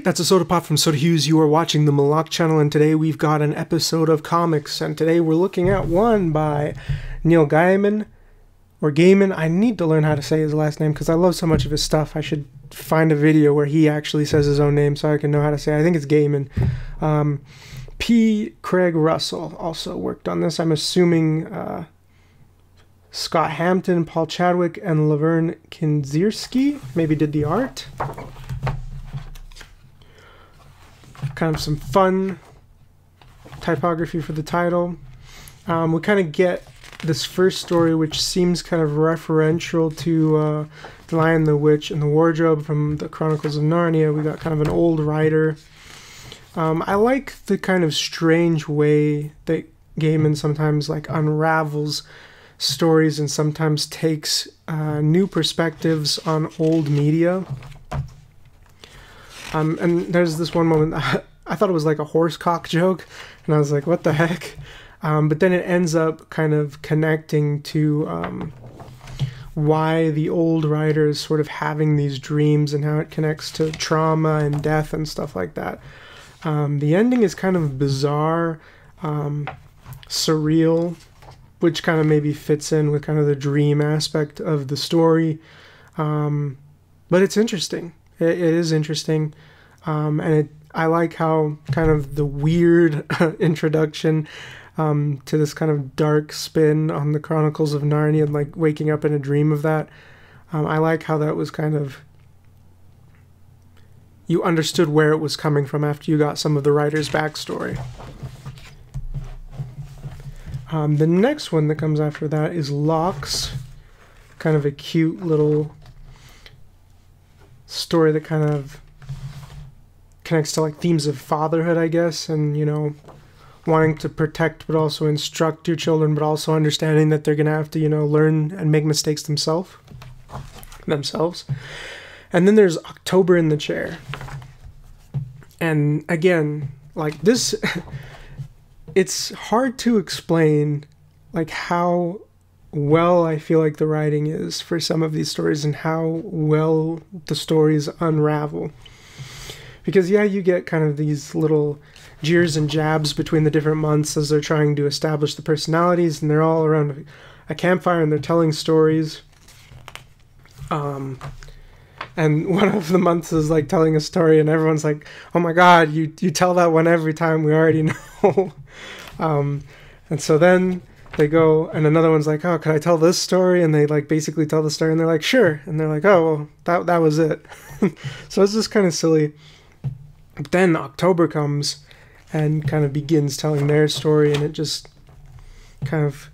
That's a Soda Pop from Soda Hughes. You are watching the MOLOCH channel, and today we've got an episode of comics, and today we're looking at one by Neil Gaiman, or Gaiman. I need to learn how to say his last name because I love so much of his stuff. I should find a video where he actually says his own name so I can know how to say it. I think it's Gaiman. P. Craig Russell also worked on this. I'm assuming Scott Hampton, Paul Chadwick, and Lovern Kindzierski maybe did the art. Kind of some fun typography for the title. We kind of get this first story, which seems kind of referential to The Lion, the Witch, and the Wardrobe from the Chronicles of Narnia. We got kind of an old writer. I like the kind of strange way that Gaiman sometimes like unravels stories and sometimes takes new perspectives on old media. And there's this one moment, I thought it was like a horsecock joke, and I was like, what the heck? But then it ends up kind of connecting to why the old writer is sort of having these dreams and how it connects to trauma and death and stuff like that. The ending is kind of bizarre, surreal, which kind of maybe fits in with kind of the dream aspect of the story. But it's interesting. It is interesting, and I like how kind of the weird introduction to this kind of dark spin on the Chronicles of Narnia, and like waking up in a dream of that. I like how that was kind of, you understood where it was coming from after you got some of the writer's backstory. The next one that comes after that is Locus, kind of a cute little story that kind of connects to like themes of fatherhood, I guess, and you know, wanting to protect but also instruct your children, but also understanding that they're gonna have to, you know, learn and make mistakes themselves. And then there's October in the Chair, and again, like this it's hard to explain like how well I feel like the writing is for some of these stories and how well the stories unravel. Because yeah, you get kind of these little jeers and jabs between the different months as they're trying to establish the personalities, and they're all around a campfire and they're telling stories. And one of the months is like telling a story and everyone's like, oh my god, you tell that one every time, we already know. And so then they go, and another one's like, oh, could I tell this story? And they like basically tell the story, and they're like, sure. And they're like, oh, well, that was it. So it's just kind of silly. But then October comes and kind of begins telling their story, and it just kind of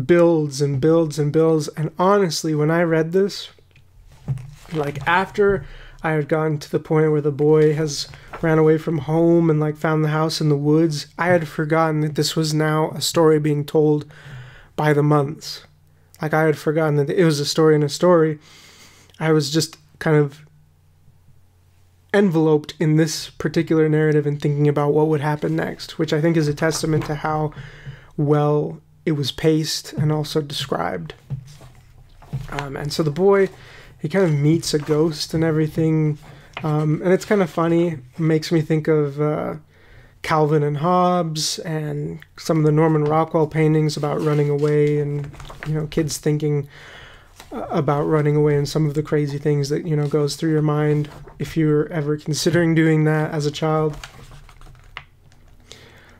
builds and builds and builds. And honestly, when I read this, like after I had gotten to the point where the boy has ran away from home and like found the house in the woods, I had forgotten that this was now a story being told by the months. Like I had forgotten that it was a story in a story. I was just kind of enveloped in this particular narrative and thinking about what would happen next, which I think is a testament to how well it was paced and also described. And so the boy, he kind of meets a ghost and everything, and it's kind of funny. It makes me think of Calvin and Hobbes and some of the Norman Rockwell paintings about running away, and you know, kids thinking about running away and some of the crazy things that, you know, goes through your mind if you're ever considering doing that as a child.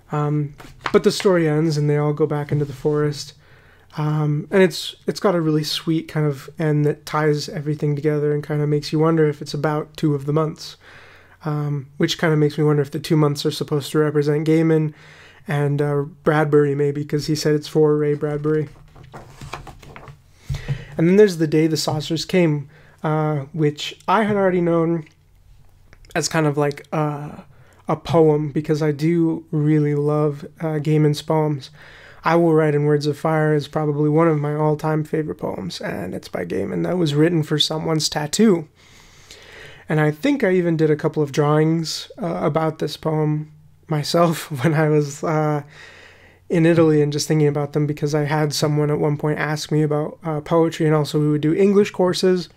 But the story ends and they all go back into the forest. And it's got a really sweet kind of end that ties everything together and kind of makes you wonder if it's about two of the months. Which kind of makes me wonder if the 2 months are supposed to represent Gaiman and Bradbury, maybe, because he said it's for Ray Bradbury. And then there's The Day the Saucers Came, which I had already known as kind of like a poem, because I do really love Gaiman's poems. I Will Write in Words of Fire is probably one of my all-time favorite poems, and it's by Gaiman. That was written for someone's tattoo. And I think I even did a couple of drawings about this poem myself when I was in Italy, and just thinking about them because I had someone at one point ask me about poetry, and also we would do English courses.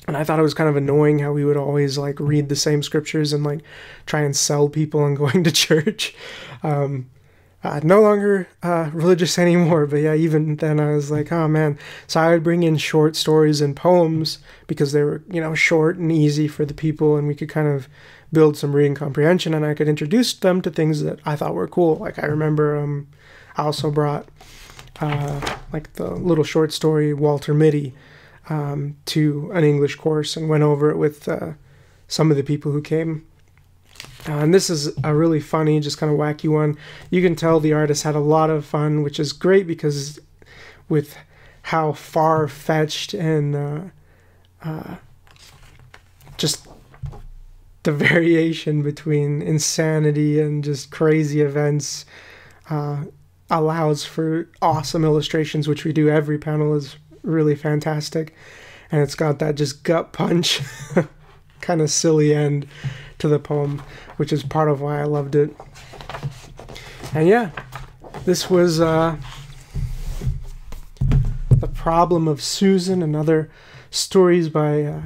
And I thought it was kind of annoying how we would always like read the same scriptures and like try and sell people on going to church. No longer religious anymore, but yeah, even then I was like, oh man. So I would bring in short stories and poems because they were, you know, short and easy for the people, and we could kind of build some reading comprehension, and I could introduce them to things that I thought were cool. Like I remember I also brought like the little short story Walter Mitty to an English course and went over it with some of the people who came. And this is a really funny, just kind of wacky one. You can tell the artist had a lot of fun, which is great because with how far-fetched and just the variation between insanity and just crazy events allows for awesome illustrations, which we do. Every panel is really fantastic, and it's got that just gut punch kind of silly end to the poem, which is part of why I loved it. And yeah, this was The Problem of Susan and other stories by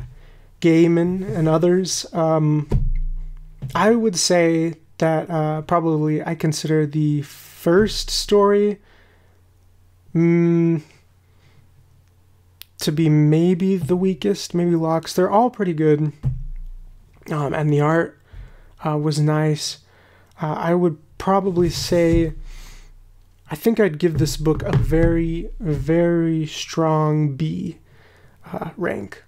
Gaiman and others. I would say that probably I consider the first story to be maybe the weakest, maybe Locks. They're all pretty good. And the art was nice. I would probably say, I think I'd give this book a very, very strong B rank.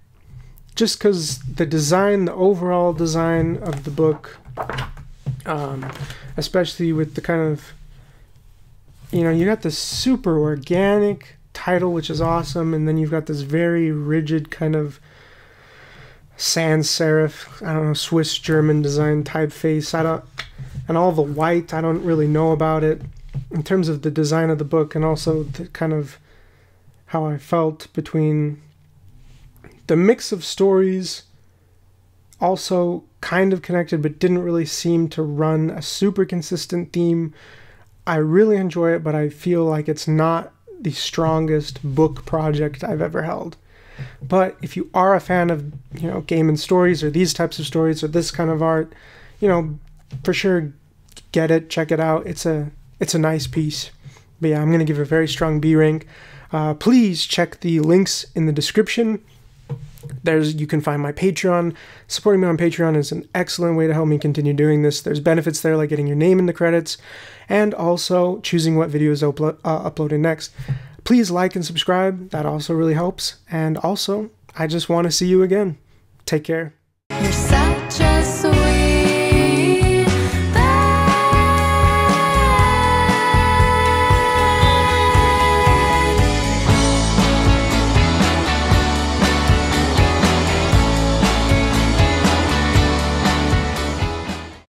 Just because the design, the overall design of the book, especially with the kind of, you know, you got this super organic title, which is awesome, and then you've got this very rigid kind of sans serif, I don't know, Swiss German design typeface. And all the white, I don't really know about it in terms of the design of the book, and also the kind of how I felt between the mix of stories, also kind of connected but didn't really seem to run a super consistent theme. I really enjoy it, but I feel like it's not the strongest book project I've ever held. But if you are a fan of, you know, Gaiman stories or these types of stories or this kind of art, you know, for sure get it, check it out. It's a nice piece. But yeah, I'm going to give it a very strong B rank. Please check the links in the description. You can find my Patreon. Supporting me on Patreon is an excellent way to help me continue doing this. There's benefits there, like getting your name in the credits, and also choosing what videos uploaded next. Please like and subscribe. That also really helps. And also, I just want to see you again. Take care.